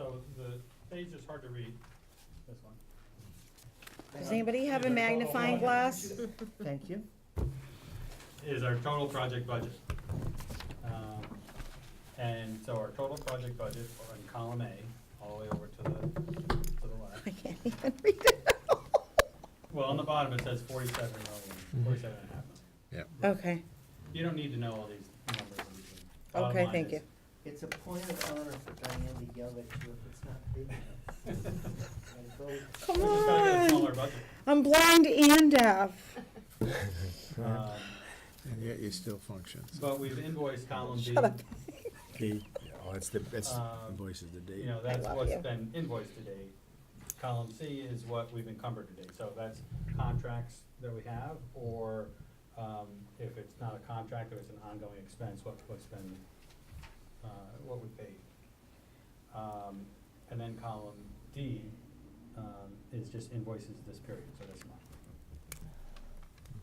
So the page is hard to read, this one. Does anybody have a magnifying glass? Thank you. Is our total project budget. And so our total project budget on column A, all the way over to the left. I can't even read it. Well, on the bottom it says 47 million, 47 and a half million. Yeah. Okay, You don't need to know all these numbers. and everything. Bottom okay, line thank is- you. It's a point of honor for Diane to yell at you if it's not big enough. And vote. Come We just gotta get a on. smaller budget. I'm blind and deaf. Um, And yet you still function. But we've invoiced column B. Shut up. Oh, that's invoices the date. You know, that's love what's you. been invoiced to date. Column C is what we've encumbered to date, so that's contracts that we have, or if it's not a contract, if it's an ongoing expense, what's been, what we paid. And then column D is just invoices this period, so this month.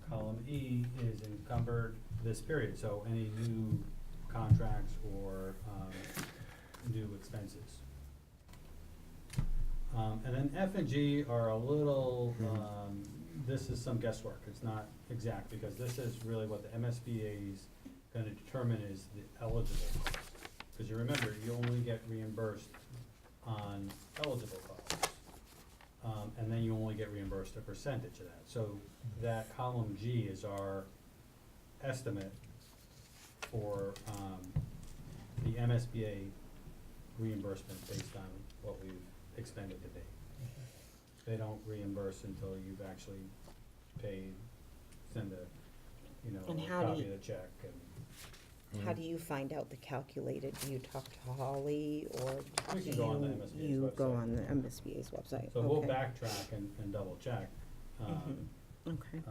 Column E is encumbered this period, so any new contracts or new expenses. And then F and G are a little, this is some guesswork, it's not exact, because this is really what the MSBA is gonna determine is the eligible cost. Because you remember, you only get reimbursed on eligible costs. And then you only get reimbursed a percentage of that. So that column G is our estimate for the MSBA reimbursement based on what we've expended to date. They don't reimburse until you've actually paid, send a, you know, And a how do copy you- of the check and. How do you find out the calculated? Do you talk to Holly or We do can go on the MSBA's you go website. on the MSBA's website? So we'll Okay. backtrack and double check. Okay.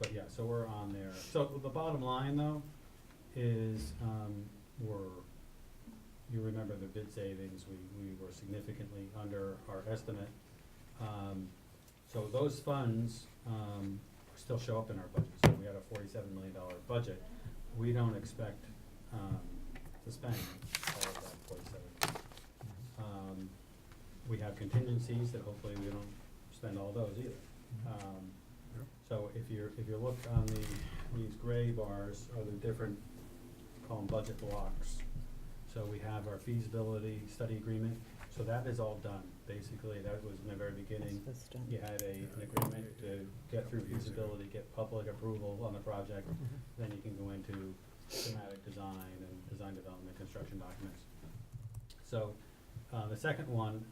But yeah, so we're on there. So the bottom line though is, you remember the bid savings, we were significantly under our estimate. So those funds still show up in our budget. So we had a $47 million budget. We don't expect to spend all of that 47. We have contingencies that hopefully we don't spend all those either. So if you look on these gray bars are the different, call them budget blocks. So we have our feasibility study agreement, so that is all done. Basically, that was in the very beginning. That's done. You had an agreement to get through feasibility, get public approval on the project, then you can go into schematic design and design development, construction documents. So the second one,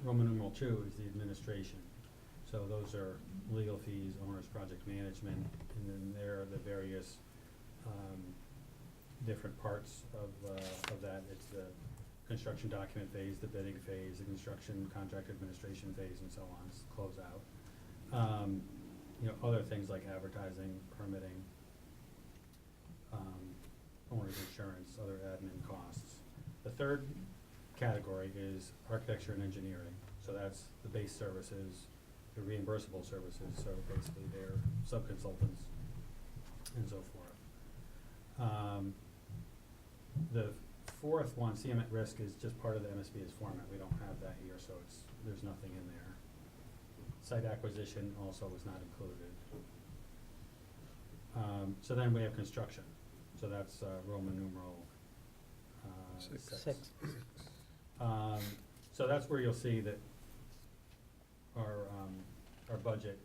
Roman numeral 2, is the administration. So those are legal fees, owner's project management, and then there are the various different parts of that. It's the construction document phase, the bidding phase, the construction contract administration phase, and so on, close out. You know, other things like advertising, permitting, owner's insurance, other admin costs. The third category is architecture and engineering. So that's the base services, the reimbursable services, so basically they're sub-consultants and so forth. The fourth one, CM at risk, is just part of the MSBA's format. We don't have that here, so there's nothing in there. Site acquisition also was not included. So then we have construction. So that's Roman numeral 6. So that's where you'll see that our budget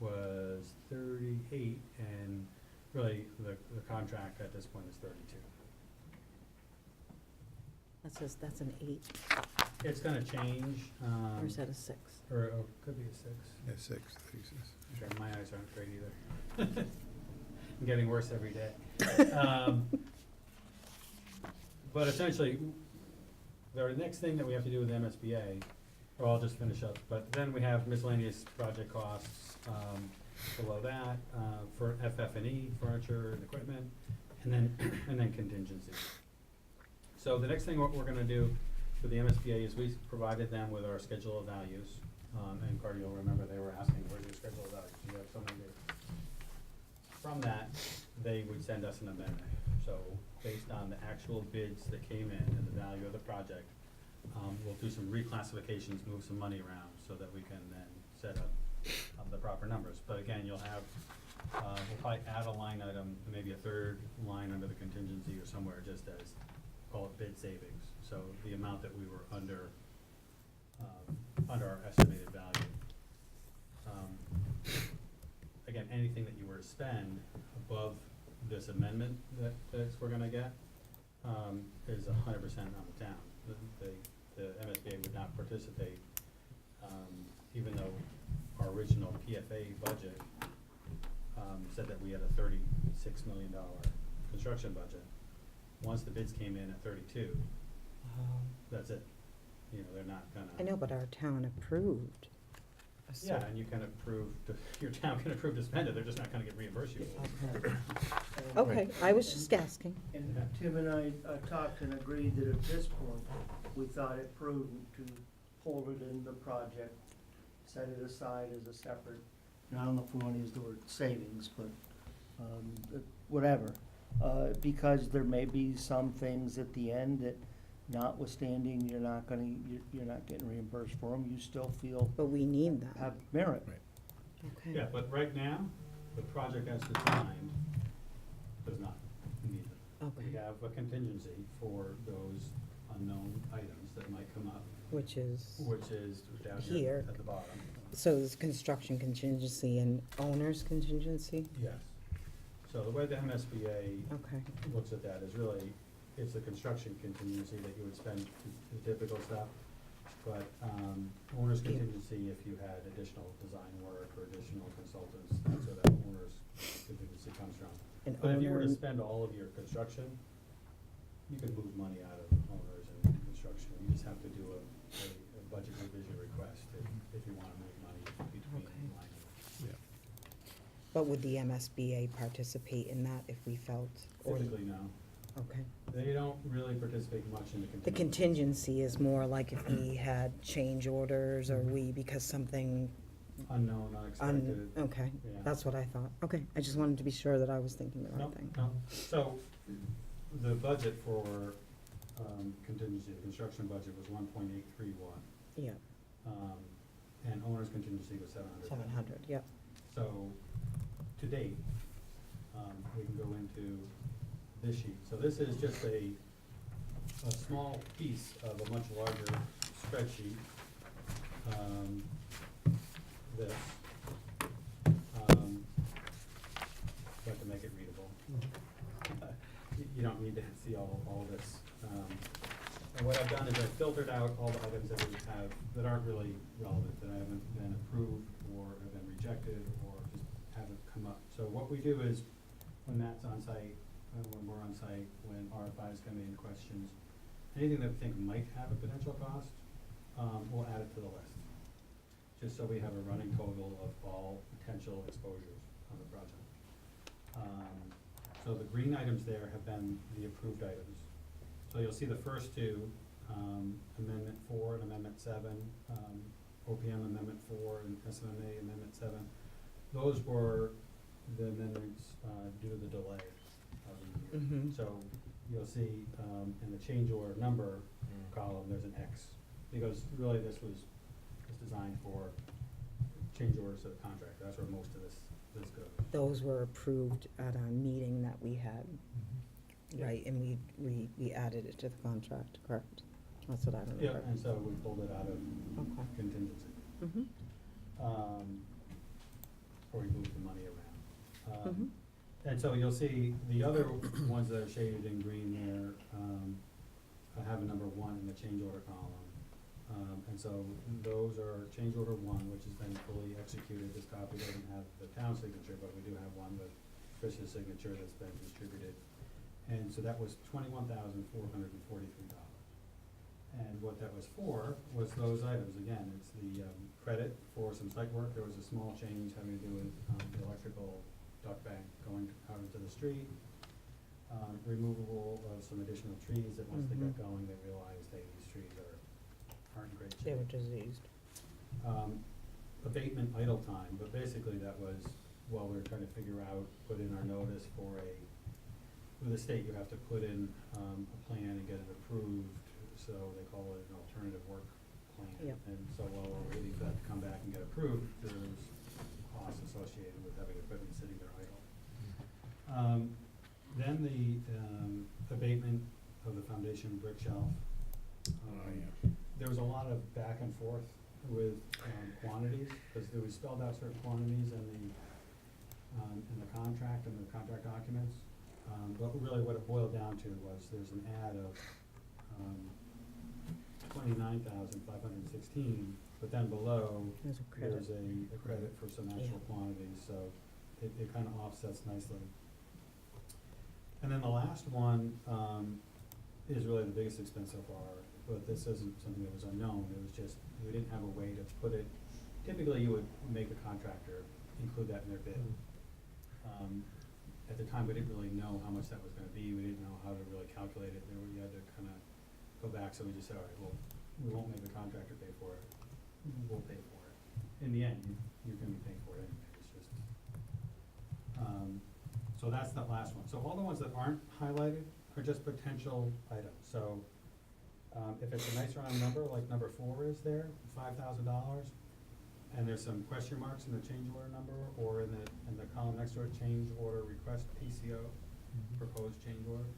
was 38, and really the contract at this point is 32. That's an 8, It's gonna change. or is that a 6? Or could be a 6. Yeah, 6, he says. Sure, my eyes aren't great either. I'm getting worse every day. But essentially, the next thing that we have to do with the MSBA, or I'll just finish up, but then we have miscellaneous project costs below that for FF&E, furniture and equipment, and then contingency. So the next thing what we're gonna do for the MSBA is we provided them with our schedule of values. And Carter, you'll remember they were asking, where's your schedule of values? You have so many days. From that, they would send us an amendment. So based on the actual bids that came in and the value of the project, we'll do some reclassifications, move some money around so that we can then set up the proper numbers. But again, you'll have, we'll probably add a line item, maybe a third line under the contingency or somewhere, just as, call it bid savings. So the amount that we were under our estimated value. Again, anything that you were to spend above this amendment that we're gonna get, is 100% on the town. The MSBA would not participate, even though our original PFA budget, said that we had a $36 million construction budget. Once the bids came in at 32, that's it. You know, they're not gonna. I know, but our town approved. Yeah, and you can approve, your town can approve to spend it, they're just not gonna get reimbursed you. Okay. And- Okay, I was just asking. And Yeah. Tim and I talked and agreed that at this point, we thought it prudent to hold it in the project, set it aside as a separate, and I don't know if we want to use the word savings, but, whatever. Because there may be some things at the end that notwithstanding, you're not getting reimbursed for them, you still feel But we need that. have merit. Right. Okay. Yeah, but right now, the project as designed does not need it. We Okay, have a contingency for those unknown items that might come up, which is, which is down here Here. at the bottom. so there's construction contingency and owner's contingency? Yes. So the way the MSBA Okay, looks at that is really, it's a construction contingency that you would spend the typical stuff. But, owner's Yeah. contingency, if you had additional design work or additional consultants, that's where that owner's contingency comes from. and But if you were to owner, spend all of your construction, you could move money out of owners and construction. You just have to do a budget revision request if you wanna move money between Okay. line items. Yeah. but would the MSBA participate in that if we felt? or- Typically, no. Okay. They don't really participate much in the contingency. The contingency is more like if we had change orders or we, because something, Unknown, unexpected. okay, Yeah. that's what I thought. Okay, I just wanted to be sure that I was thinking the No, right thing. no. So, the budget for, contingency, the construction budget was 1.831, Yeah, and owner's contingency was 700. 700, yep. So, to date, we can go into this sheet. So this is just a small piece of a much larger spreadsheet. This, but to make it readable. You don't need to see all this. And what I've done is I've filtered out all the items that we have that aren't really relevant, that haven't been approved or have been rejected or just haven't come up. So what we do is, when Matt's on site, when we're on site, when RFIs come in, questions, anything that we think might have a potential cost, we'll add it to the list. Just so we have a running total of all potential exposures on the project. So the green items there have been the approved items. So you'll see the first two, Amendment 4 and Amendment 7, OPM Amendment 4 and SMMA Amendment 7. Those were the amendments due to the delay of the year. Mhm. So you'll see in the change order number column, there's an X, because really this was designed for change orders to the contractor. That's where most of this goes. Those were approved at a meeting that we had, Yeah. right, and we added it to the contract, correct? That's what I remember. Yeah, and so we pulled it out of Okay. contingency. Mhm. Or we moved the money around. Mhm. And so you'll see the other ones that are shaded in green there, I have a number 1 in the change order column. And so those are change order 1, which has been fully executed. This copy doesn't have the town signature, but we do have one with Chris's signature that's been distributed. And so that was $21,443. And what that was for was those items. Again, it's the credit for some site work. There was a small change having to do with the electrical duct bank going out into the street. Removable of some additional trees that once they got Mhm. going, they realized, hey, these trees aren't in great shape. They were diseased. Abatement idle time, but basically that was while we were trying to figure out, put in our notice for with the state, you have to put in a plan and get it approved, so they call it an alternative Yep. And so while we're waiting for that to come back and get approved, there's costs associated with having equipment sitting there idle. Then the abatement of the foundation brick shelf. There was a lot of back and forth with quantities, because there was spelled out certain quantities in the contract and the contract documents. But really what it boiled down to was there's an add of 29,516, but then below There's a credit. there's a credit for some actual quantities, so it kind of offsets nicely. And then the last one is really the biggest expense so far, but this isn't something that was unknown. It was just, we didn't have a way to put it, typically you would make a contractor include that in their bid. At the time, we didn't really know how much that was gonna be. We didn't know how to really calculate it. There, you had to kind of go back, so we just said, all right, well, we won't make the contractor pay for it. We'll pay for it. In the end, you're gonna be paying for it anyway. It's just, so that's that last one. So all the ones that aren't highlighted are just potential items. So, if it's a nice round number, like number 4 is there, $5,000, and there's some question marks in the change order number, or in the column next to it, change order request PCO, proposed change order.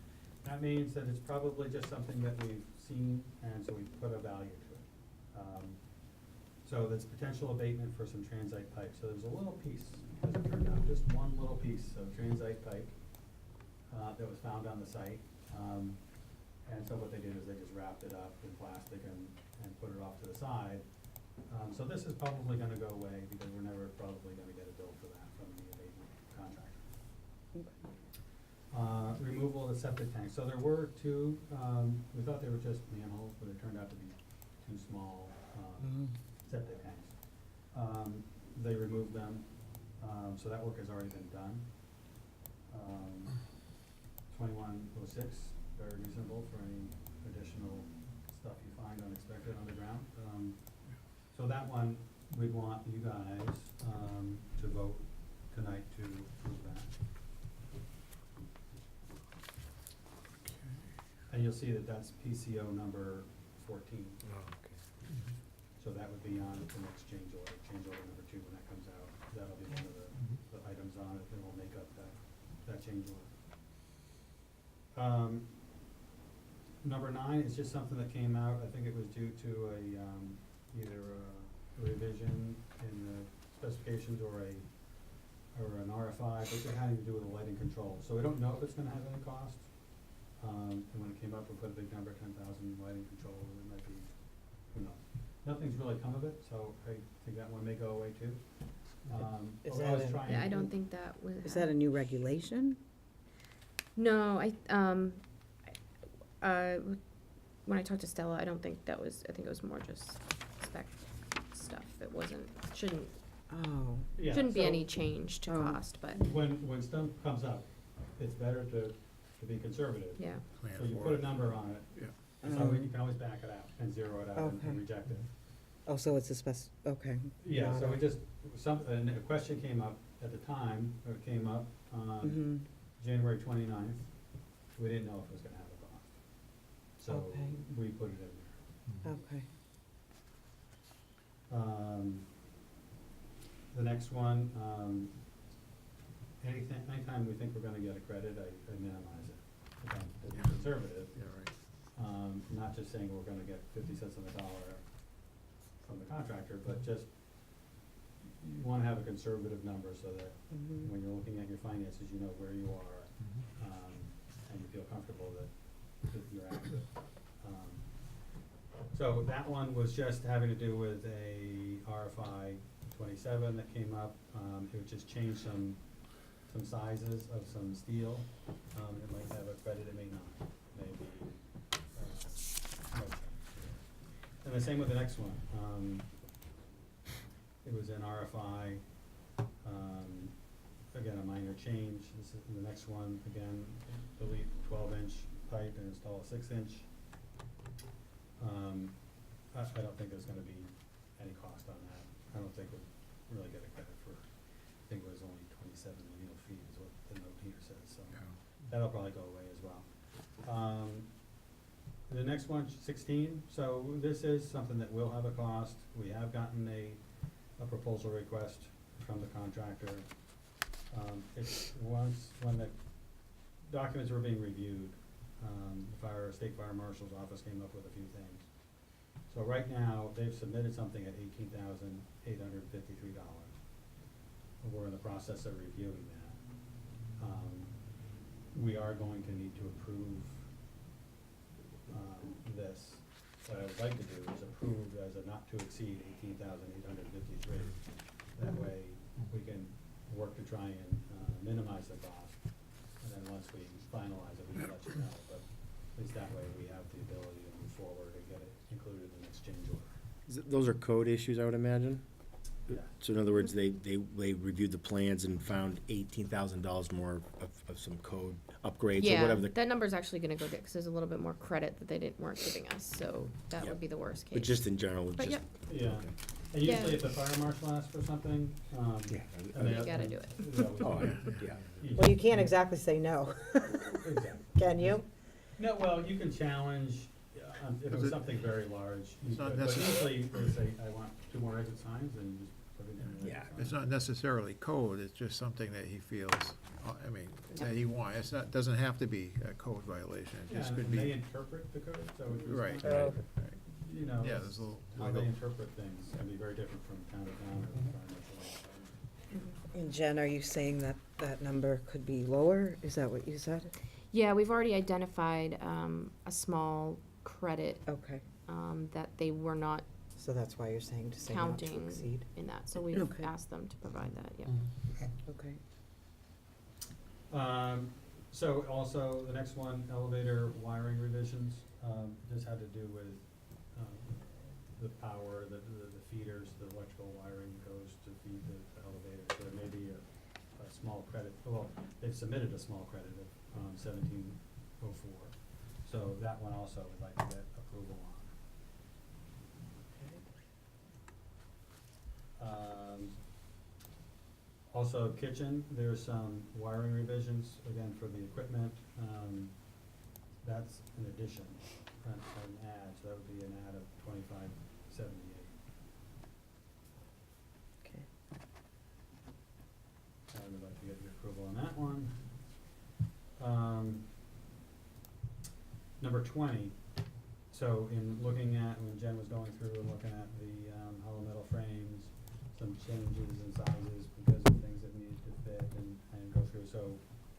That means that it's probably just something that we've seen, and so we put a value to it. So there's potential abatement for some transite pipe. So there's a little piece, as it turned out, just one little piece of transite pipe that was found on the site. And so what they did is they just wrapped it up in plastic and put it off to the side. So this is probably gonna go away, because we're never probably gonna get a bill for that from the abatement contractor. Removal of the septic tank. So there were 2, we thought they were just manholes, but it turned out to be 2 small septic tanks. They removed them, so that work has already been done. 2106, very reasonable for any additional stuff you find unexpected underground. So that one, we'd want you guys to vote tonight to approve that. And you'll see that that's PCO number 14. So that would be on the next change order number 2 when that comes out. That'll be one of the items on it that will make up that change order. Number 9 is just something that came out. I think it was due to either a revision in the specifications or an RFI, but it had to do with the lighting control. So we don't know if it's gonna have any cost. And when it came up, we put a big number, 10,000 lighting control, it might be, who knows. Nothing's really come of it, so I think that one may go away too. Is but I was that a- trying Yeah, I to- don't think that would. Is that a new regulation? No, when I talked to Stella, I don't think that was, I think it was more just spec stuff. It shouldn't Oh, Yeah, be so any change to Oh. cost, but, when stuff comes up, it's better to be conservative. yeah. So you put a number on it, so you can always back it out and zero it out and Okay. reject it. oh, so it's a okay. Yeah, so Got we it. just, and a question came up at the time, or it came up on Mhm. January 29th. We didn't know if it was gonna have a cost. So Okay. we put it in there. Okay. The next one, anytime we think we're gonna get a credit, I minimize it. Again, to be conservative, not just saying we're gonna get 50 cents on the dollar from the contractor, but just, you wanna have a conservative number so that when you're looking at your finances, you know where you are, and you feel comfortable that you're accurate. So that one was just having to do with a RFI 27 that came up. It would just change some sizes of some steel. It might have a credit, it may not, maybe, no change. And the same with the next one. It was an RFI, again, a minor change. This is the next one, again, delete 12-inch pipe and install a 6-inch. I don't think there's gonna be any cost on that. I don't think we'll really get a credit for, I think it was only 27 lineal feet is what the note here says, so that'll probably go away as well. The next one, 16, so this is something that will have a cost. We have gotten a proposal request from the contractor. It's when the documents were being reviewed, the state fire marshal's office came up with a few things. So right now, they've submitted something at $18,853. We're in the process of reviewing that. We are going to need to approve this. What I would like to do is approve as a not to exceed 18,853. That way, we can work to try and minimize the cost. And then once we finalize it, we can let you know. But at least that way, we have the ability to move forward and get it included in the next change order. Those are code issues, I would imagine? Yeah. So in other words, they reviewed the plans and found $18,000 more of some code upgrades or Yeah, whatever. that number's actually gonna go down, cause there's a little bit more credit that they weren't giving us, so that Yep. would be the worst case. But just in general, But just. yep. Yeah. Okay. And usually Yeah. if the fire marshal asks for something, Yeah. and they- You gotta do it. yeah, we- Oh, yeah. Well, you can't exactly say no, Exactly. can you? No, well, you can challenge, if it was something very large, you It's not could, but necessary. usually they say, I want 2 more exit signs, and you just put it in the Yeah. exit It's sign. not necessarily code, it's just something that he feels, I mean, that he wants. It's not, doesn't have to be a code violation, it Yeah, just and could they be. interpret the code, so it's Right, not- right, right. you know, Yeah, it's there's a little how wiggle. they interpret things can be very different from town to town or fire marshal. And Jen, are you saying that that number could be lower? Is that what you said? Yeah, we've already identified, a small credit, Okay, that they were not so that's why you're saying to say not to counting exceed. in that, so we've Okay. asked them to provide that, yeah. Okay. So also, the next one, elevator wiring revisions, this had to do with, the power, the feeders, the electrical wiring goes to feed the elevator. So there may be a small credit, well, they've submitted a small credit of, 1704. So that one also would like to get approval on. Also kitchen, there's some wiring revisions, again, for the equipment, that's an addition, an add, so that would be an add of 2578. Okay. I would like to get your approval on that one. Number 20, so in looking at, when Jen was going through and looking at the hollow metal frames, some changes in sizes because of things that needed to fit and go through, so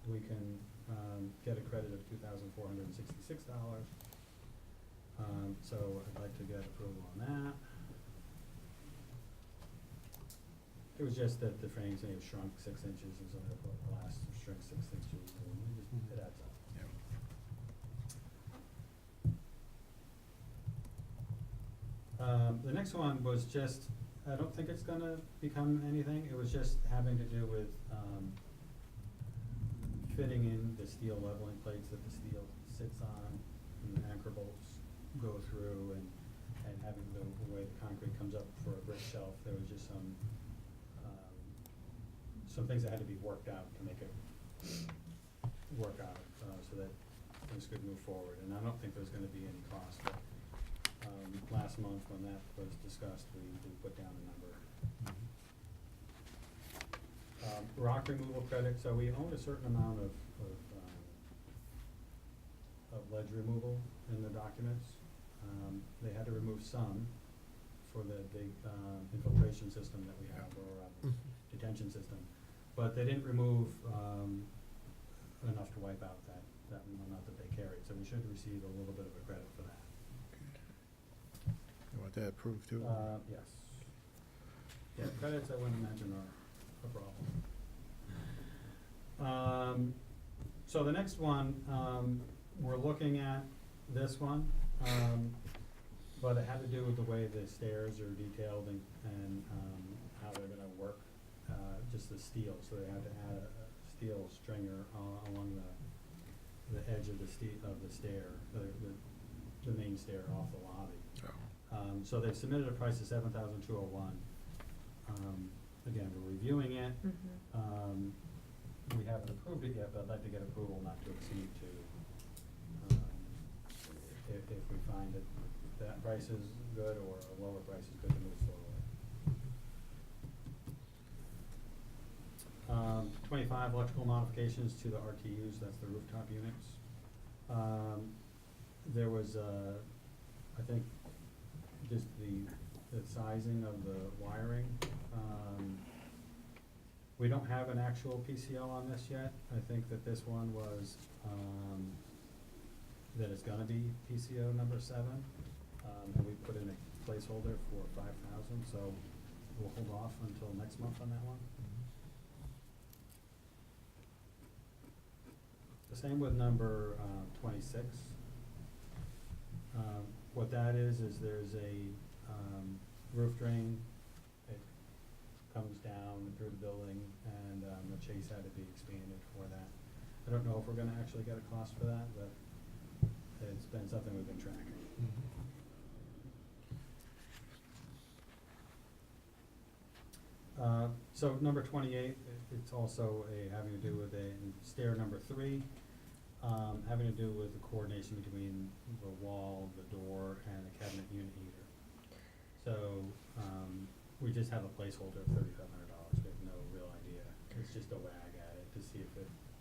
we can get a credit of $2,466. So I'd like to get approval on that. It was just that the frames may have shrunk 6 inches, and so the glass shrinks 6 inches, and it adds up. The next one was just, I don't think it's gonna become anything, it was just having to do with, fitting in the steel leveling plates that the steel sits on, and the anchor bolts go through, and having the way the concrete comes up for a brick shelf, there was just some things that had to be worked out to make it work out, so that things could move forward, and I don't think there's gonna be any cost, but last month when that was discussed, we put down a number. Rock removal credit, so we own a certain amount of ledge removal in the documents. They had to remove some for the big infiltration system that we have, or detention system, but they didn't remove enough to wipe out that amount that they carried, so we should receive a little bit of a credit for that. You want that approved too? Yes. Yeah, credits I wouldn't imagine are a problem. So the next one, we're looking at this one, but it had to do with the way the stairs are detailed and how they're gonna work, just the steel, so they had to add a steel stringer along the edge of the stair, the main stair off the lobby. So they've submitted a price of $7,201. Again, we're reviewing it. We haven't approved it yet, but I'd like to get approval not to exceed to if we find that that price is good or a lower price is good to move forward. 25, electrical modifications to the RTUs, that's the rooftop units. There was, I think, just the sizing of the wiring. We don't have an actual PCO on this yet. I think that this one was, that it's gonna be PCO number 7. And we put in a placeholder for 5,000, so we'll hold off until next month on that one. The same with number 26. What that is there's a roof drain. It comes down through the building, and the chase had to be expanded for that. I don't know if we're gonna actually get a cost for that, but it's been something we've been tracking. So number 28, it's also having to do with stair number 3, having to do with the coordination between the wall, the door, and the cabinet unit heater. So we just have a placeholder of $3,500. We have no real idea. It's just a wag at it to see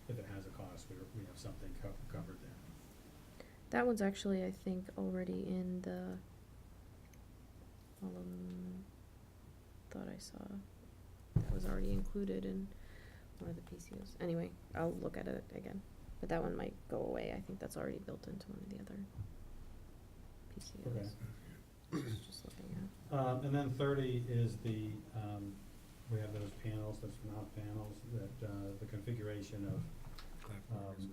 if it has a cost. We have something covered there. That one's actually, I think, already in the, thought I saw, that was already included in one of the PCOs. Anyway, I'll look at it again, but that one might go away. I think that's already built into one of the other PCOs. Okay. Just looking at. And then 30 is the, we have those panels, those mount panels, that the configuration of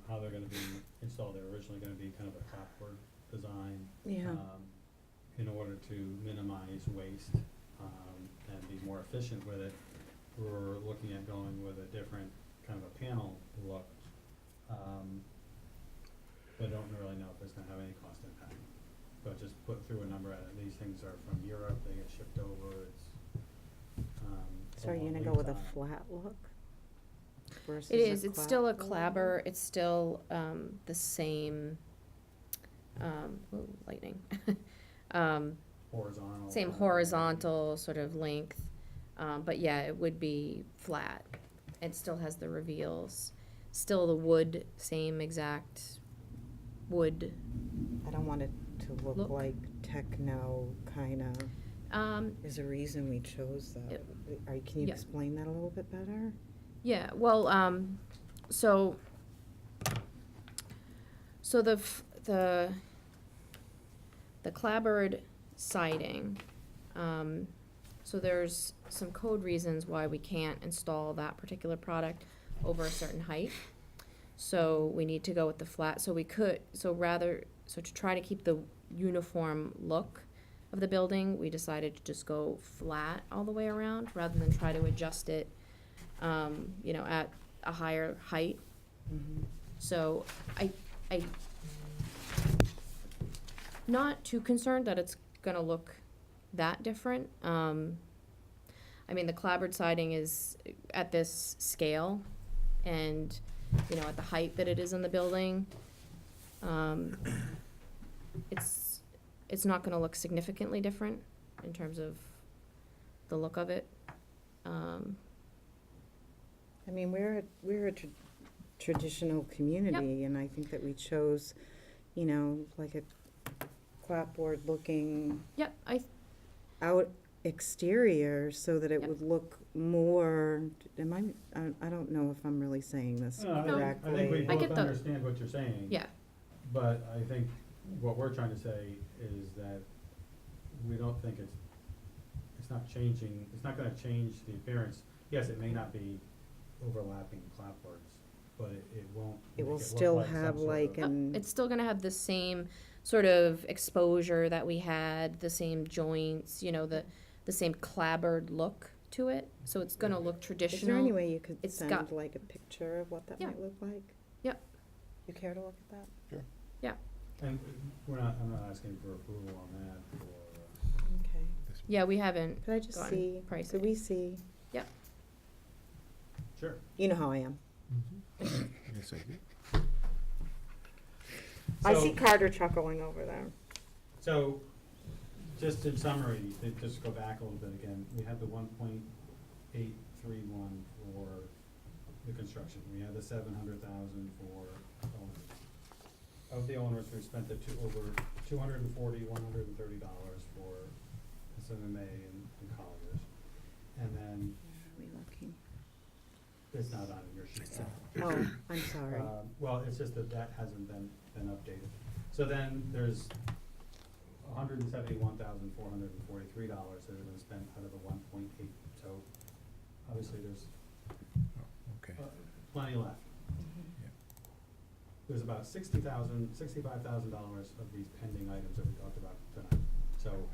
how they're gonna be installed. They're originally gonna be kind of a clapboard design. Yeah. In order to minimize waste, and be more efficient with it, we're looking at going with a different kind of a panel look. But don't really know if it's gonna have any cost impact. But just put through a number at it. These things are from Europe, they get shipped over, it's, So are you gonna lead go with a time. flat look versus It is, a it's still a clapboard? clabber, it's still, the same, ooh, lightning. Horizontal. Same horizontal sort of length, but yeah, it would be flat. It still has the reveals, still the wood, same exact wood. I don't want it to look Look. like techno kinda. There's a reason we chose that. Can you yeah. explain that a little bit better? Yeah, well, so the clapboard siding, so there's some code reasons why we can't install that particular product over a certain height. So we need to go with the flat, so to try to keep the uniform look of the building, we decided to just go flat all the way around, rather than try to adjust it, at a higher height. Mm-hmm. So I not too concerned that it's gonna look that different. I mean, the clapboard siding is at this scale, and, at the height that it is in the building, it's not gonna look significantly different in terms of the look of it. I mean, we're a traditional community, and I think that we chose, like a clapboard looking Yep, out exterior so that it Yep. would look more, I don't know if I'm really saying this No, correctly. I think we I both get the- understand what you're saying. yeah, But I think what we're trying to say is that we don't think it's not gonna change the appearance. Yes, it may not be overlapping clapboards, but it won't. It will make look still like some have sort like of- an, it's still gonna have the same sort of exposure that we had, the same joints, the same clapboard look to it, so it's gonna look traditional. is there any way you could It's send got- like a picture of what that Yeah. might look like? Yep. You care to look at that? And I'm not asking for approval on that or, Okay. Yeah, we haven't, Could I just Gotten see, pricing. could we see? sure. You know how I am. Yes, I do. I So- see Carter chuckling over there. So, just in summary, to just go back a little bit again, we had the 1.831 for the construction. We had the 700,000 for owners. Of the owners, we spent over $130 for SMA and Colliers. And then, Where are we looking? it's not on your sheet. Oh, I'm sorry. Well, it's just that hasn't been updated. So then there's $171,443 that have been spent out of the 1.8. So obviously there's Okay. plenty left. Yeah. There's about $65,000 of these pending items that we talked about tonight. So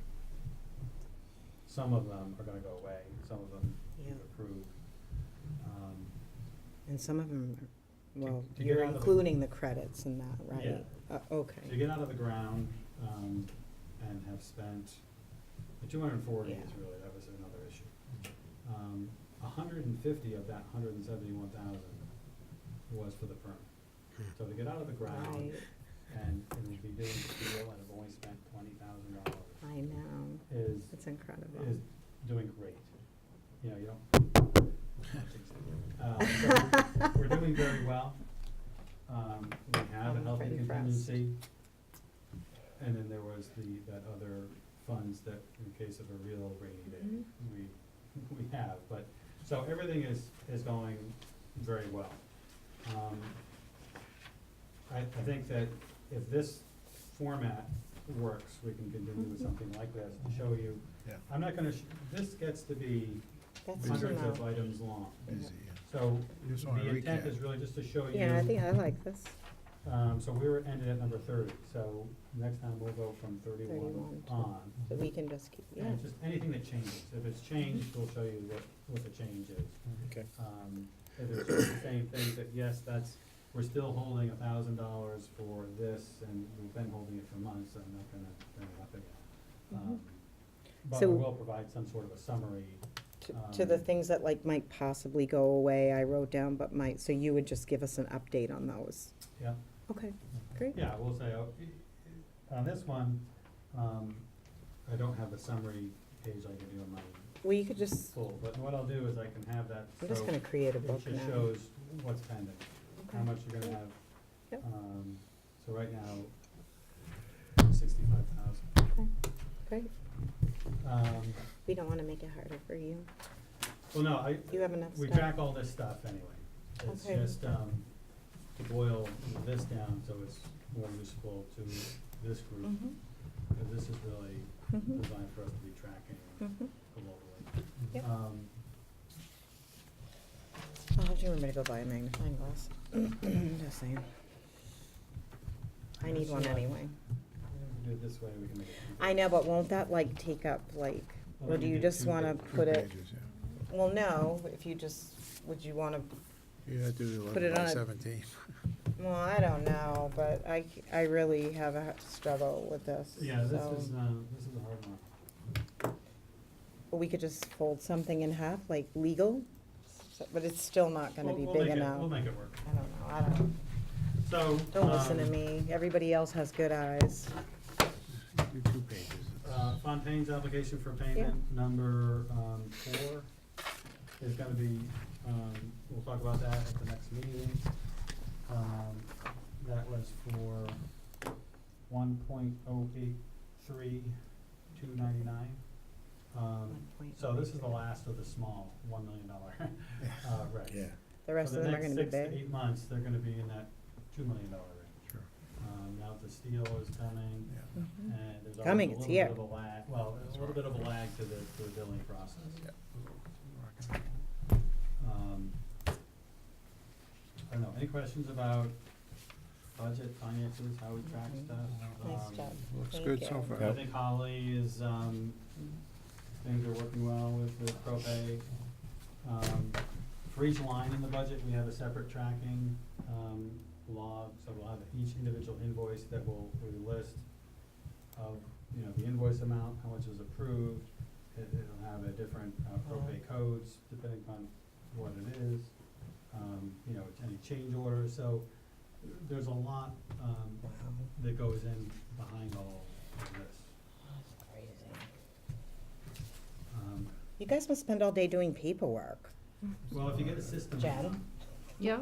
some of them are gonna go away, some of them Yeah. we've approved. And some of them, well, to get you're out of the- including the credits in that, right? To Okay. get out of the ground, and have spent, the 240 is Yeah. really, that was another issue. 150 of that 171,000 was for the permit. So to get out of the ground Right, and we'll be doing steel and have only spent $20,000 I know. is It's incredible. doing great. You know, you don't. So we're doing very well. We have a I'm healthy impressed. contingency. And then there was that other funds that in case of a real rainy day, Mhm. we have, but, so everything is going very well. I think that if this format works, we can continue with something like this to show you. Yeah. I'm not gonna, this gets to be That's hundreds too of low. items long. Busy, yeah. So You just wanna the intent recap. is really just to show you. Yeah, I think I like this. So we were ended at number 30, so next time we'll go from 31 31 to- on. So we can just keep, yeah. And just anything that changes, if it's changed, we'll show you what the change is. Okay. If it's just the same thing, that yes, we're still holding $1,000 for this, and we've been holding it for months, I'm not gonna bring it up again. Mhm. But So- we will provide some sort of a summary. To the things that like might possibly go away, I wrote down, but might, so you would just give us an update on those? Yeah. Okay, great. Yeah, we'll say, on this one, I don't have the summary page I give you on my Well, you could just, full, but what I'll do is I can have that, I'm just so gonna create a it book just now. shows what's pending, how Okay. much you're gonna have. Yep. So right now, 65,000. Okay, great. We don't wanna make it harder for you. Well, no, You have enough we stuff. track all this stuff anyway. It's Okay. just, to boil this down so it's more useful to this group, Mhm, because this is really mhm, designed for us to be tracking mhm. globally. Yep. Um, I'll have to remember to go buy a magnifying glass. Just saying. I need one so, anyway. we do it this way, we can make it. I know, but won't that like take up like, Well, or we do can you do just 2 wanna pages. put it, Pages, yeah. well, no, if you just, would you wanna, You have to do Put it 11 by on a- 17. well, I don't know, but I really have a struggle with this, Yeah, this so. is a hard one. But we could just fold something in half, like legal, but it's still not gonna be We'll big make it- enough. We'll make it work. I don't know, So. don't listen to me, everybody else has good eyes. Do 2 pages. Fontaine's application for payment number 4 is gonna be, we'll talk about that at the next meeting. That was for 1.083299. So this is the last of the small $1 million regs. Yeah. The rest of them are gonna be For the next 6 to big. 8 months, they're gonna be in that $2 million range. Sure. Now the steel is coming, Yeah. Mhm. and there's always a Coming, little it's bit here. of a lag, well, a little bit of a lag to the billing process. I don't know, any questions about budget, finances, how we track stuff? Nice job. Looks Thank good so you. far. I think Holly is, things are working well with the propay. For each line in the budget, we have a separate tracking, log, so we'll have each individual invoice that will list of, the invoice amount, how much is approved. It'll have a different, propay codes depending upon what it is, any change orders, so there's a lot, Wow, that goes in behind all of this. that's crazy. Um, You guys must spend all day doing paperwork. Well, if you get a system. Jen? Yeah,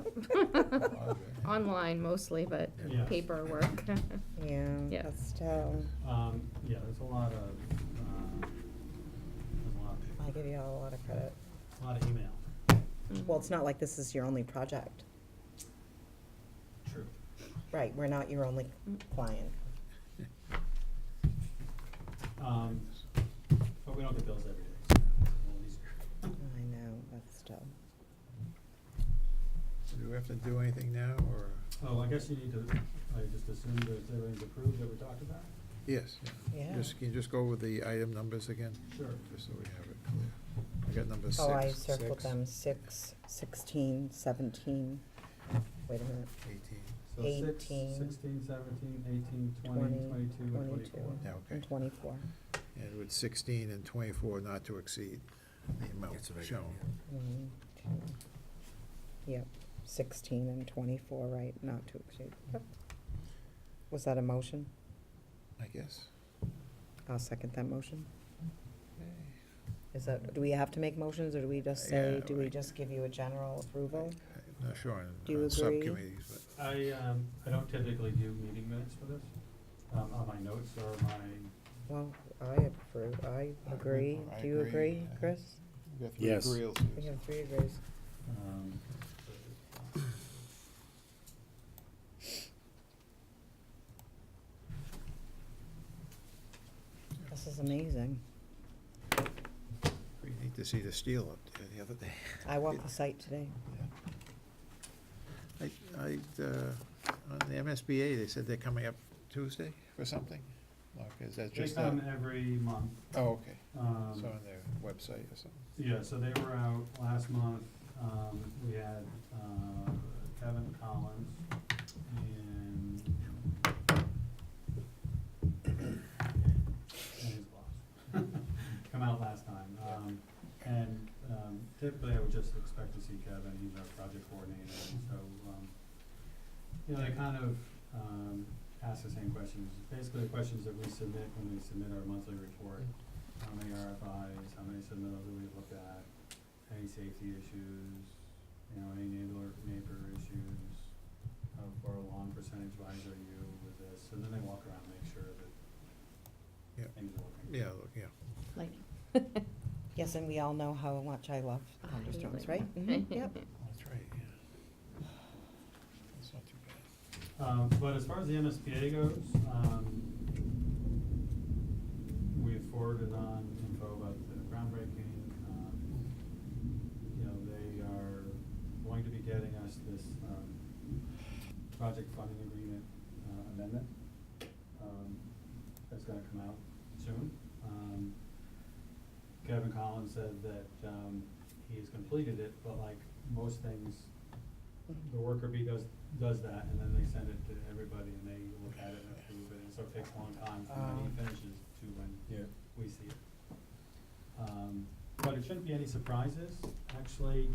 online mostly, but Yeah. paperwork. Yeah, Yeah. but still, Yeah, there's a lot of, I give you all a lot of credit. a lot of email. Well, it's not like this is your only project. True. Right, we're not your only client. But we don't get bills every day, so it's a little easier. I know, but still. Do we have to do anything now, or? Oh, I guess you need to, I just assumed that everything's approved that we talked about? Yes, Yeah. Can you just go over the item numbers again? Sure. Just so we have it clear. I got number 6. Oh, I circled them, 6, 16, 17. Wait a minute, 18. So 6, 18, 16, 17, 18, 20, 20, 22, and 22. 24. Yeah, and okay. 24. And with 16 and 24 not to exceed the amount That's what I got, shown. yeah. 1, 2, yep, 16 and 24, right, not to exceed. Yep. Was that a motion? I guess. I'll second that motion. Okay. Is that, do we have to make motions, or do we just say, Yeah, do we right. just give you a general approval? I'm not sure Do you on agree? subcommittees, but I don't typically do meeting minutes for this, on my notes or my, Well, I approve, I agree. I Do you agree. agree, Chris? we got 3 Yes. agreeals We here. have 3 agrees. um, This is amazing. We need to see the steel up there the other day. I walked the site today. On the MSBA, they said they're coming up Tuesday for something? Okay, is that they just come every month. Oh, okay. Um, So on their website or something? Yeah, so they were out last month, we had, Kevin Collins and his boss, come out last time. Typically I would just expect to see Kevin, he's our project coordinator, and so, they kind of, ask the same questions, basically the questions that we submit when we submit our monthly report. How many RFIs, how many submittals do we look at, any safety issues, any neighbor issues, how far along percentage-wise are you with this, and then they walk around and make sure that Yeah. things are working. Yeah, look, yeah. Like. Yes, and we all know how much I love thunderstorms, right? Mhm, Yep. That's right, yeah. That's not too bad. But as far as the MSBA goes, we've forwarded on info about the groundbreaking. They are going to be getting us this, project funding agreement, amendment. That's gonna come out soon. Kevin Collins said that, he has completed it, but like most things, the worker bee does that, and then they send it to everybody, and they look at it and approve it, and so it takes a long time from when he finishes to when we see it. But it shouldn't be any surprises, actually,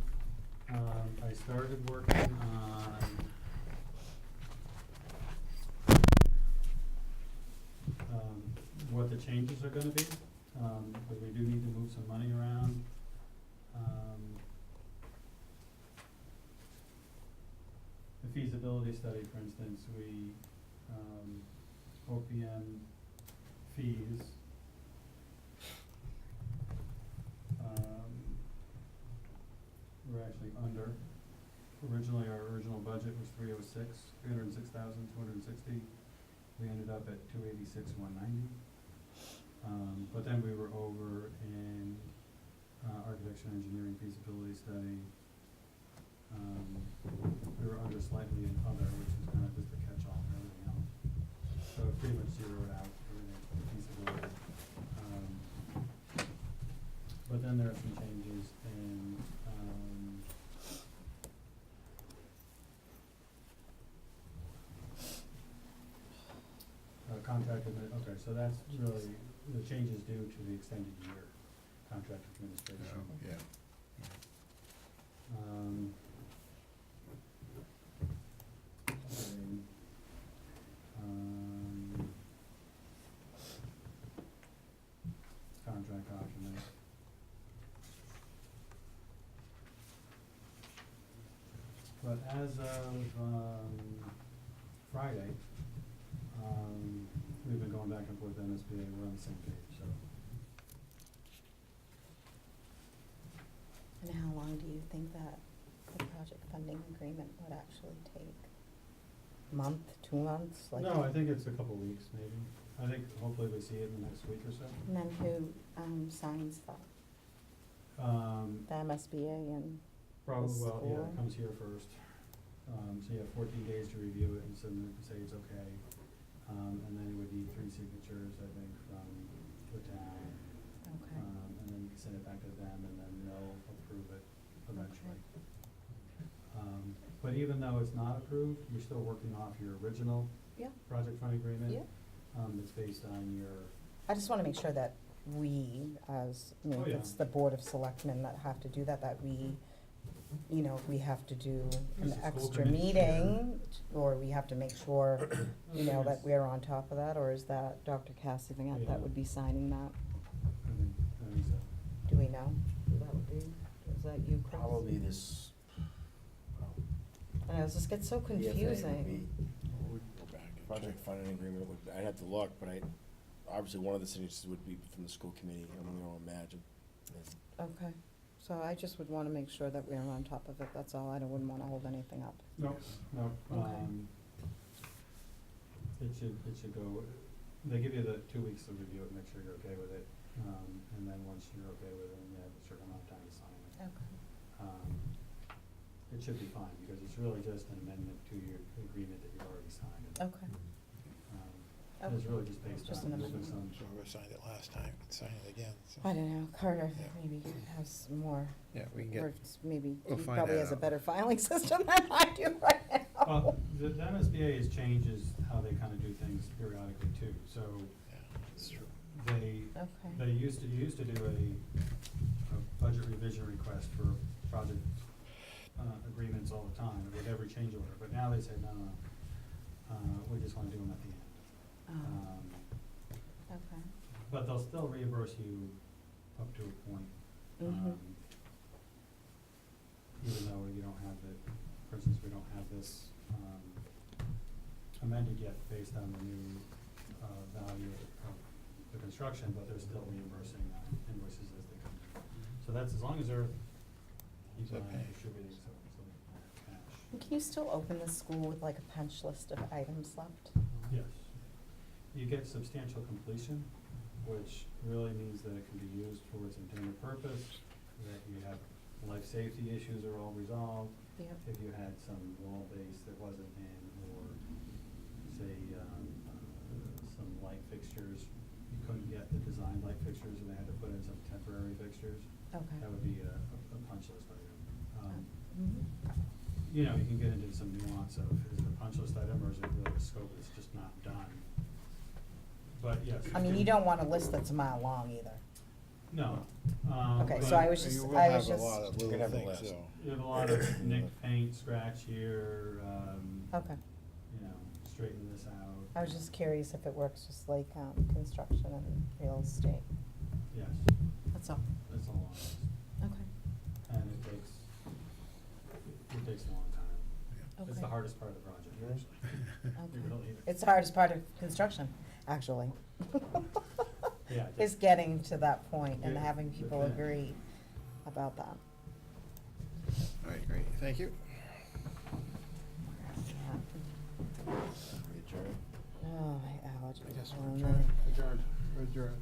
I started working on what the changes are gonna be, but we do need to move some money around. The feasibility study, for instance, we, OPM fees, we're actually under. Originally, our original budget was 306,260. We ended up at 286,190. But then we were over in architecture and engineering feasibility study. We were under slightly in other, which is kind of just a catch-all for everything else. So it pretty much zeroed out everything for feasibility. But then there are some changes in, contract okay, so that's really, the changes due to the extended year contract administration. Oh, yeah. Um, document. But as of, Friday, we've been going back and forth with MSBA, we're on the same page, so. And how long do you think that the project funding agreement would actually take? Month, 2 months, like? No, I think it's a couple weeks, maybe. I think hopefully we see it in the next week or so. And then who, signs that? The MSBA and, Probably, The well, yeah, school? it comes here first. So you have 14 days to review it and submit and say it's okay. And then it would need 3 signatures, I think, from the town. okay, And then you can send it back to them and then they'll approve it eventually. But even though it's not approved, you're still working off your original yeah, project fund agreement. yeah. It's based on your, I just wanna make sure that we, as, I mean, Oh, yeah. it's the Board of Selectmen that have to do that, that we, you know, we have to do an It's a school extra committee chair. meeting, or we have to make sure, you know, that it's- we're on top of that, or is that Dr. Cassavant Yeah. that would be signing that? I think so. Do we know who that would be? Is that you, Chris? Probably this. I know, this gets so PFA would confusing. be- Project funding agreement would, I'd have to look, but obviously one of the signatures would be from the school committee, I mean, we don't imagine. Okay, so I just would wanna make sure that we're on top of it, that's all, I wouldn't wanna hold anything up. No, no, Okay. it should go, they give you the 2 weeks to review it, make sure you're okay with it. And then once you're okay with it, you have a certain amount of time to sign it. Okay. It should be fine, because it's really just an amendment to your agreement that you've already signed. Okay. And it's really just based Just on an moving amendment. some, So we signed it last time, we can sign it again, so. I don't know, Carter Yeah. maybe has more, Yeah, we can or get, maybe, we'll he find probably that has a out. better filing system than I do right now. well, the MSBA changes how they kind of do things periodically too, so yeah, that's true. they used to do a budget revision request for project agreements all the time with every change order, but now they say, no, we just wanna do them at the end. Okay. But they'll still reimburse you up to a point. Mhm. Even though you don't have for instance, we don't have this, amended yet based on the new, value of the construction, but they're still reimbursing, invoices as they come in. So that's as long as they're, keep So on pay. distributing some cash. And can you still open the school with like a punch list of items left? Yes. You get substantial completion, which really means that it can be used for its intended purpose, that you have life safety issues are all resolved. Yep. If you had some wall base that wasn't in, or say, some light fixtures, you couldn't get the design light fixtures and they had to put in some temporary fixtures, Okay. that would be a punch list item. Mhm. You know, you can get into some nuance of, is it a punch list item or is it really a scope that's just not done? But yes. I mean, you don't want a list that's a mile long either. No. Okay, so but I was just, You will I was have a just, lot of You can little have a things, list. so. you have a lot of nicked paint, scratch here, okay. you know, straighten this out. I was just curious if it works just like, construction and real estate, Yes, that's all. it's a long list. Okay. And it takes a long time. It's Okay. the hardest part of the project, usually. Okay. It really is. It's the hardest part of construction, actually. Yeah, Is just- getting to that point and Yeah, having the people finish. agree about that. All right, great, thank you. Adjourn. Oh, my allergies. I guess Oh, we're no. adjourned. Adjourned.